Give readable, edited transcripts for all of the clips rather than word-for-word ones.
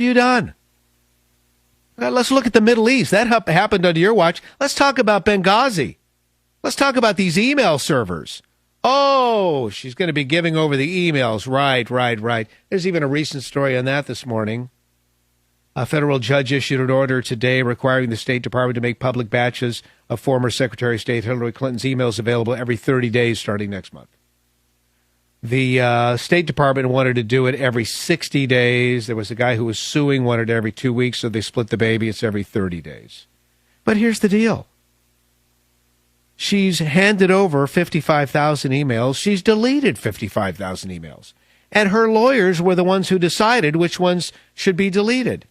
You done? Let's look at the Middle East. That happened under your watch. Let's talk about Benghazi. Let's talk about these email servers. Oh, she's going to be giving over the emails. Right. There's even a recent story on that this morning. A federal judge issued an order today requiring the State Department to make public batches of former Secretary of State Hillary Clinton's emails available every 30 days starting next month. The State Department wanted to do it every 60 days. There was a guy who was suing, wanted it every 2 weeks, so they split the baby. It's every 30 days. But here's the deal. She's handed over 55,000 emails. She's deleted 55,000 emails. And her lawyers were the ones who decided which ones should be deleted.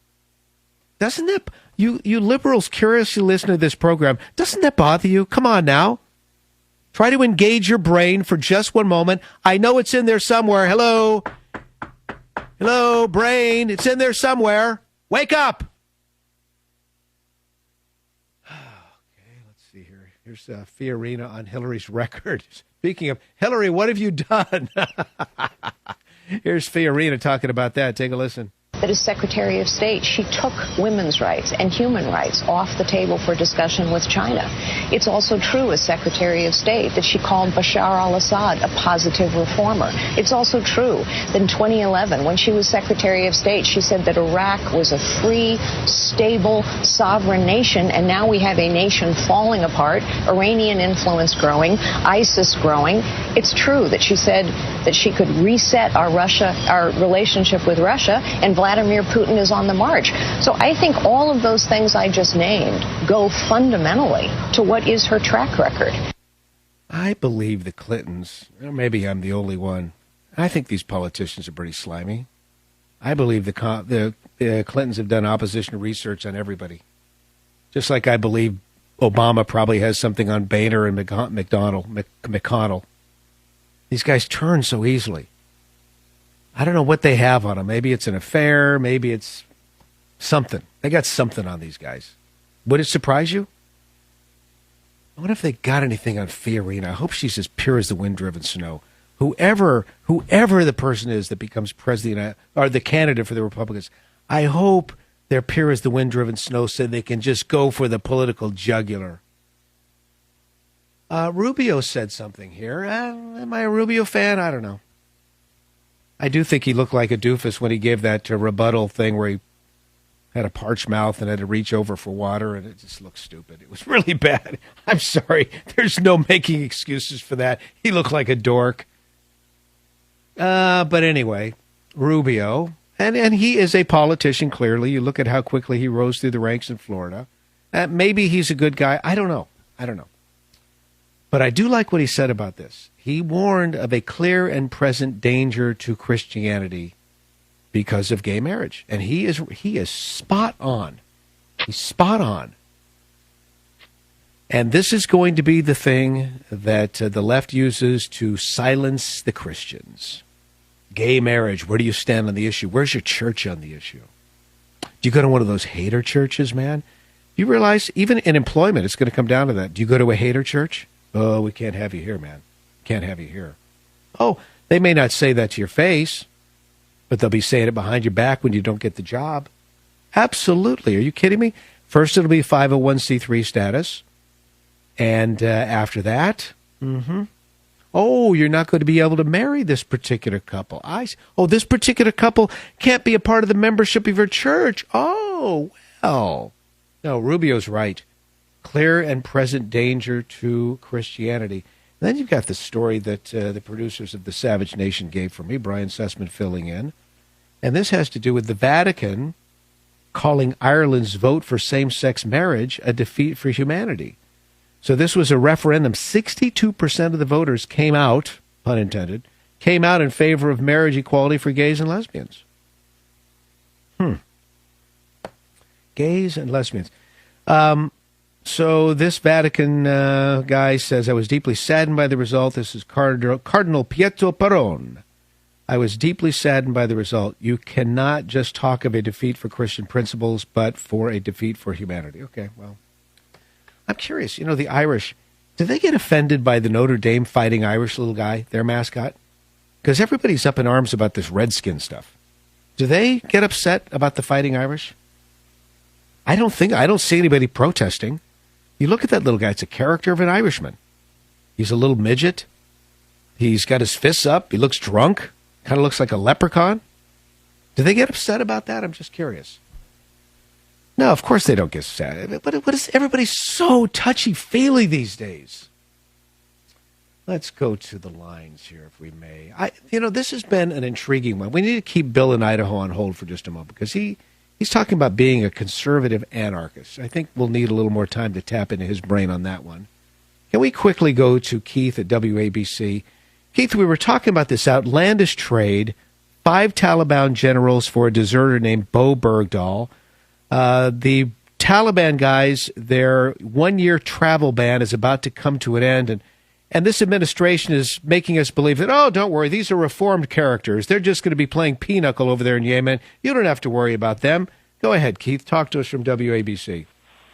Doesn't that, you liberals curiously listen to this program, doesn't that bother you? Come on now. Try to engage your brain for just one moment. I know it's in there somewhere. Hello, brain. It's in there somewhere. Wake up. Here's Fiorina on Hillary's record. Speaking of Hillary, what have you done? Here's Fiorina talking about that. Take a listen. That as Secretary of State, she took women's rights and human rights off the table for discussion with China. It's also true as Secretary of State that she called Bashar al-Assad a positive reformer. It's also true that in 2011, when she was Secretary of State, she said that Iraq was a free, stable, sovereign nation, and now we have a nation falling apart, Iranian influence growing, ISIS growing. It's true that she said that she could reset our relationship with Russia, and Vladimir Putin is on the march. So I think all of those things I just named go fundamentally to what is her track record. I believe the Clintons, or maybe I'm the only one, I think these politicians are pretty slimy. I believe the Clintons have done opposition research on everybody. Just like I believe Obama probably has something on Boehner and McConnell. These guys turn so easily. I don't know what they have on them. Maybe it's an affair. Maybe it's something. They got something on these guys. Would it surprise you? I wonder if they got anything on Fiorina. I hope she's as pure as the wind-driven snow. Whoever the person is that becomes president or the candidate for the Republicans, I hope they're pure as the wind-driven snow so they can just go for the political jugular. Rubio said something here. Am I a Rubio fan? I don't know. I do think he looked like a doofus when he gave that rebuttal thing where he had a parched mouth and had to reach over for water, and it just looked stupid. It was really bad. I'm sorry. There's no making excuses for that. He looked like a dork. But anyway, Rubio, and he is a politician, clearly. You look at how quickly he rose through the ranks in Florida. Maybe he's a good guy. I don't know. But I do like what he said about this. He warned of a clear and present danger to Christianity because of gay marriage. And he is spot on. He's spot on. And this is going to be the thing that the left uses to silence the Christians. Gay marriage, where do you stand on the issue? Where's your church on the issue? Do you go to one of those hater churches, man? You realize even in employment, it's going to come down to that. Do you go to a hater church? Oh, we can't have you here, man. Can't have you here. Oh, they may not say that to your face, but they'll be saying it behind your back when you don't get the job. Absolutely. Are you kidding me? First, it'll be 501c3 status. And after that, oh, you're not going to be able to marry this particular couple. This particular couple can't be a part of the membership of your church. Oh, well. No, Rubio's right. Clear and present danger to Christianity. And then you've got the story that the producers of The Savage Nation gave for me, Brian Sussman filling in. And this has to do with the Vatican calling Ireland's vote for same-sex marriage a defeat for humanity. So this was a referendum. 62% of the voters came out, pun intended, came out in favor of marriage equality for gays and lesbians. Gays and lesbians. So this Vatican guy says, I was deeply saddened by the result. This is Cardinal Pietro Parron. I was deeply saddened by the result. You cannot just talk of a defeat for Christian principles, but for a defeat for humanity. Okay, well, I'm curious. You know, the Irish, do they get offended by the Notre Dame Fighting Irish little guy, their mascot? Because everybody's up in arms about this Redskin stuff. Do they get upset about the Fighting Irish? I don't see anybody protesting. You look at that little guy, it's a character of an Irishman. He's a little midget. He's got his fists up. He looks drunk. Kind of looks like a leprechaun. Do they get upset about that? I'm just curious. No, of course they don't get sad. But what is everybody so touchy-feely these days? Let's go to the lines here, if we may. This has been an intriguing one. We need to keep Bill in Idaho on hold for just a moment because he's talking about being a conservative anarchist. I think we'll need a little more time to tap into his brain on that one. Can we quickly go to Keith at WABC? Keith, we were talking about this outlandish trade, 5 Taliban generals for a deserter named Bo Bergdahl. The Taliban guys, their 1-year travel ban is about to come to an end, and this administration is making us believe that, oh, don't worry, these are reformed characters. They're just going to be playing pinochle over there in Yemen. You don't have to worry about them. Go ahead, Keith. Talk to us from WABC.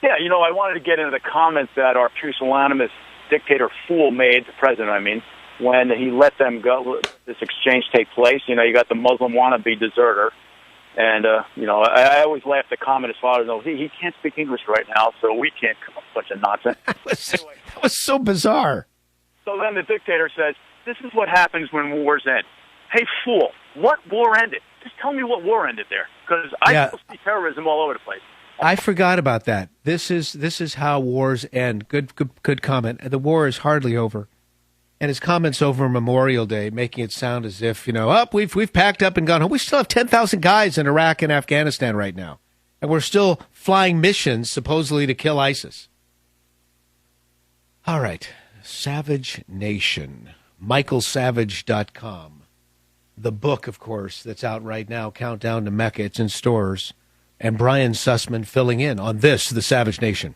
Yeah, I wanted to get into the comments that our pusillanimous dictator fool made, the president, when he let them go, this exchange take place. You got the Muslim wannabe deserter. And, I always laugh at the comment his father knows he can't speak English right now, so we can't come up with such a nonsense. That was so bizarre. So then the dictator says, this is what happens when wars end. Hey, fool, what war ended? Just tell me what war ended there, because I still see terrorism all over the place. I forgot about that. This is how wars end. Good comment. The war is hardly over. And his comments over Memorial Day, making it sound as if, we've packed up and gone home. We still have 10,000 guys in Iraq and Afghanistan right now. And we're still flying missions, supposedly to kill ISIS. All right. Savage Nation. MichaelSavage.com. The book, of course, that's out right now, Countdown to Mecca. It's in stores. And Brian Sussman filling in on this, The Savage Nation.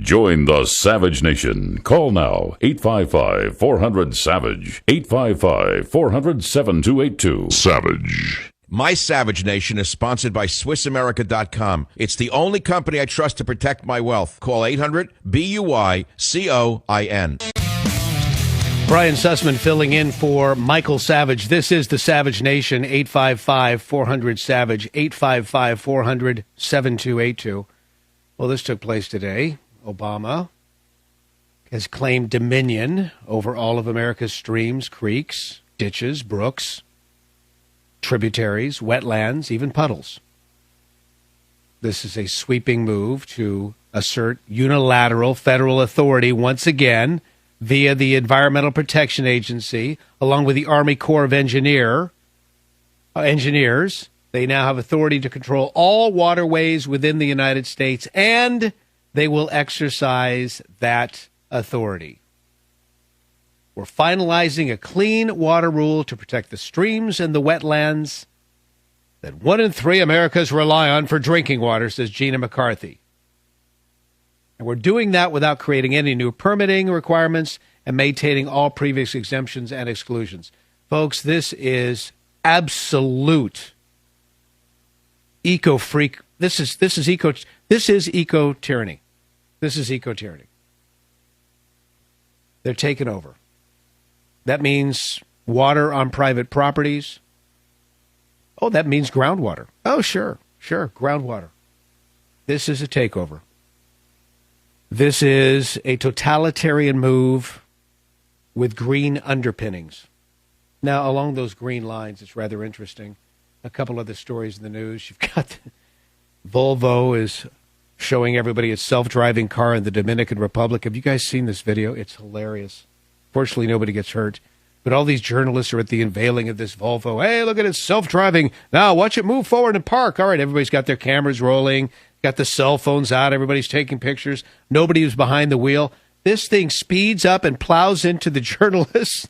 Join the Savage Nation. Call now, 855-400-SAVAGE, 855-400-7282. Savage. My Savage Nation is sponsored by SwissAmerica.com. It's the only company I trust to protect my wealth. Call 800-BUI-COIN. Brian Sussman filling in for Michael Savage. This is the Savage Nation, 855-400-SAVAGE, 855-400-7282. Well, this took place today. Obama has claimed dominion over all of America's streams, creeks, ditches, brooks, tributaries, wetlands, even puddles. This is a sweeping move to assert unilateral federal authority once again via the Environmental Protection Agency, along with the Army Corps of Engineers. They now have authority to control all waterways within the United States, and they will exercise that authority. We're finalizing a clean water rule to protect the streams and the wetlands that 1 in 3 Americans rely on for drinking water, says Gina McCarthy. And we're doing that without creating any new permitting requirements and maintaining all previous exemptions and exclusions. Folks, this is absolute eco-freak. This is eco-tyranny. This is eco-tyranny. They're taking over. That means water on private properties. Oh, that means groundwater. Oh, sure, groundwater. This is a takeover. This is a totalitarian move with green underpinnings. Now, along those green lines, it's rather interesting. A couple other stories in the news. You've got Volvo is showing everybody its self-driving car in the Dominican Republic. Have you guys seen this video? It's hilarious. Fortunately, nobody gets hurt. But all these journalists are at the unveiling of this Volvo. Hey, look at it, self-driving. Now, watch it move forward and park. All right, everybody's got their cameras rolling, got the cell phones out. Everybody's taking pictures. Nobody was behind the wheel. This thing speeds up and plows into the journalists,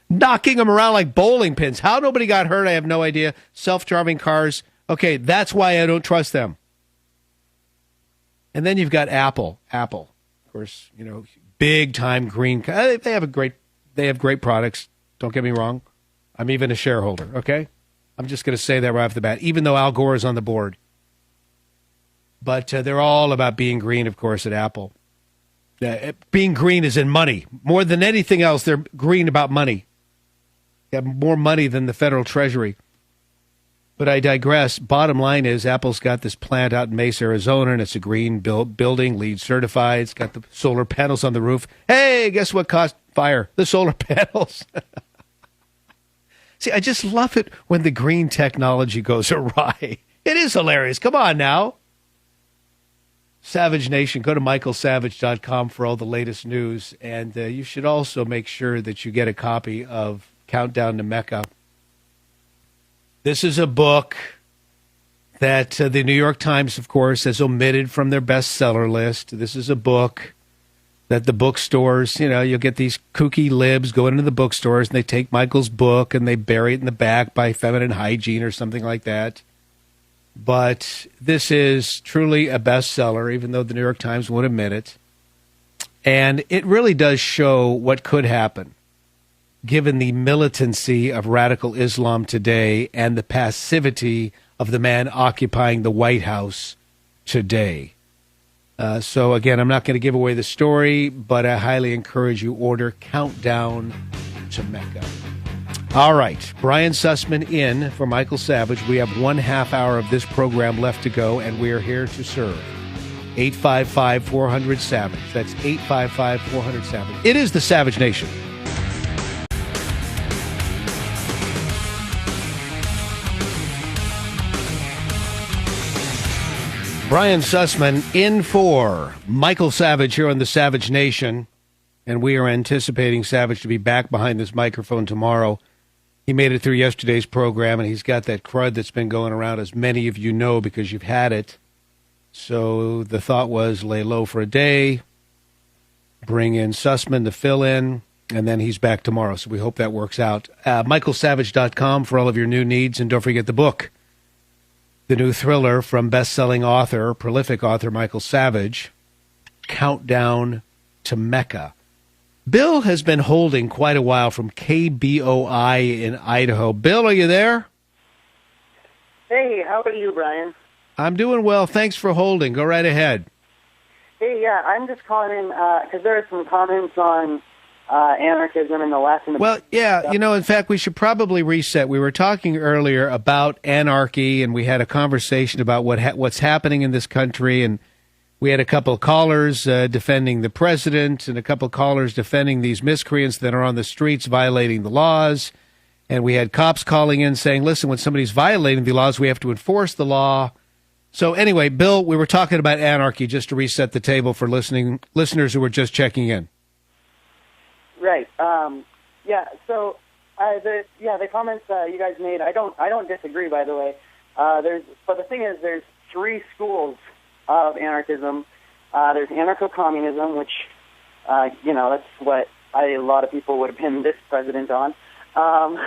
knocking them around like bowling pins. How nobody got hurt, I have no idea. Self-driving cars. Okay, that's why I don't trust them. And then you've got Apple. Apple, of course, big-time green. They have great products. Don't get me wrong. I'm even a shareholder, okay? I'm just going to say that right off the bat, even though Al Gore is on the board. But they're all about being green, of course, at Apple. Being green is in money. More than anything else, they're green about money. They have more money than the federal treasury. But I digress. Bottom line is Apple's got this plant out in Mesa, Arizona, and it's a green building, LEED certified. It's got the solar panels on the roof. Hey, guess what caused fire? The solar panels. See, I just love it when the green technology goes awry. It is hilarious. Come on now. Savage Nation, go to michaelsavage.com for all the latest news. And you should also make sure that you get a copy of Countdown to Mecca. This is a book that the New York Times, of course, has omitted from their bestseller list. This is a book that the bookstores, you'll get these kooky libs going into the bookstores and they take Michael's book and they bury it in the back by Feminine Hygiene or something like that. But this is truly a bestseller, even though the New York Times won't admit it. And it really does show what could happen, given the militancy of radical Islam today and the passivity of the man occupying the White House today. So, again, I'm not going to give away the story, but I highly encourage you order Countdown to Mecca. All right, Brian Sussman in for Michael Savage. We have 1/2 hour of this program left to go, and we are here to serve. 855-400-SAVAGE. That's 855-400-SAVAGE. It is the Savage Nation. Brian Sussman in for Michael Savage here on the Savage Nation, and we are anticipating Savage to be back behind this microphone tomorrow. He made it through yesterday's program, and he's got that crud that's been going around, as many of you know, because you've had it. So the thought was lay low for a day, bring in Sussman to fill in, and then he's back tomorrow. So we hope that works out. michaelsavage.com for all of your new needs, and don't forget the book. The new thriller from best-selling author, prolific author Michael Savage, Countdown to Mecca. Bill has been holding quite a while from KBOI in Idaho. Bill, are you there? Hey, how are you, Brian? I'm doing well. Thanks for holding. Go right ahead. Hey, yeah, I'm just calling in because there are some comments on anarchism in the last... Well, yeah, in fact, we should probably reset. We were talking earlier about anarchy, and we had a conversation about what's happening in this country, and we had a couple of callers defending the president and a couple of callers defending these miscreants that are on the streets violating the laws, and we had cops calling in saying, listen, when somebody's violating the laws, we have to enforce the law. So anyway, Bill, we were talking about anarchy, just to reset the table for listeners who were just checking in. Right. So the comments you guys made, I don't disagree. By the way, but the thing is, there's three schools of anarchism. There's anarcho-communism, which that's what a lot of people would have pinned this president on. And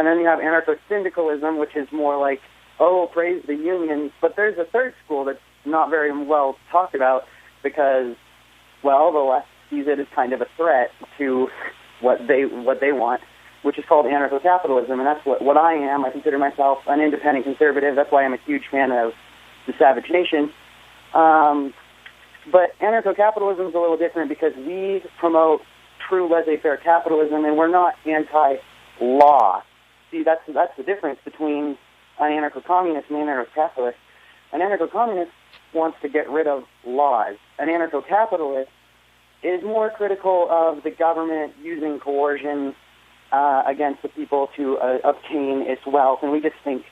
then you have anarcho-syndicalism, which is more like, praise the unions. But there's a third school that's not very well talked about because, the left sees it as kind of a threat to what they want, which is called anarcho-capitalism, and that's what I am. I consider myself an independent conservative. That's why I'm a huge fan of the Savage Nation. But anarcho-capitalism is a little different because we promote true laissez-faire capitalism, and we're not anti-law. See, that's the difference between an anarcho-communist and an anarcho-capitalist. An anarcho-communist wants to get rid of laws. An anarcho-capitalist is more critical of the government using coercion against the people to obtain its wealth, and we just think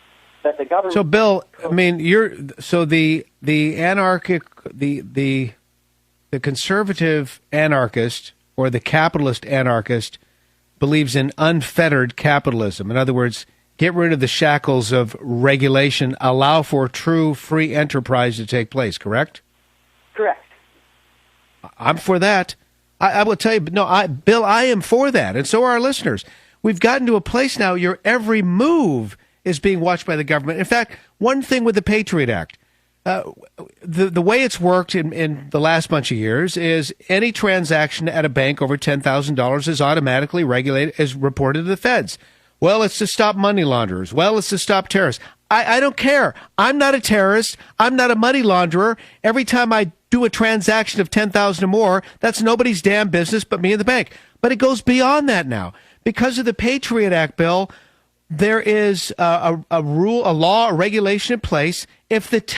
that the government. So, Bill, I mean, the anarchic, the conservative anarchist or the capitalist anarchist believes in unfettered capitalism. In other words, get rid of the shackles of regulation, allow for true free enterprise to take place. Correct? Correct. I'm for that. I will tell you, Bill, I am for that, and so are our listeners. We've gotten to a place now, your every move is being watched by the government. In fact, one thing with the Patriot Act, the way it's worked in the last bunch of years is any transaction at a bank over $10,000 is automatically regulated, is reported to the feds. Well, it's to stop money launderers. Well, it's to stop terrorists. I don't care. I'm not a terrorist. I'm not a money launderer. Every time I do a transaction of $10,000 or more, that's nobody's damn business but me and the bank. But it goes beyond that now. Because of the Patriot Act, Bill, there is a rule, a law, a regulation in place. If the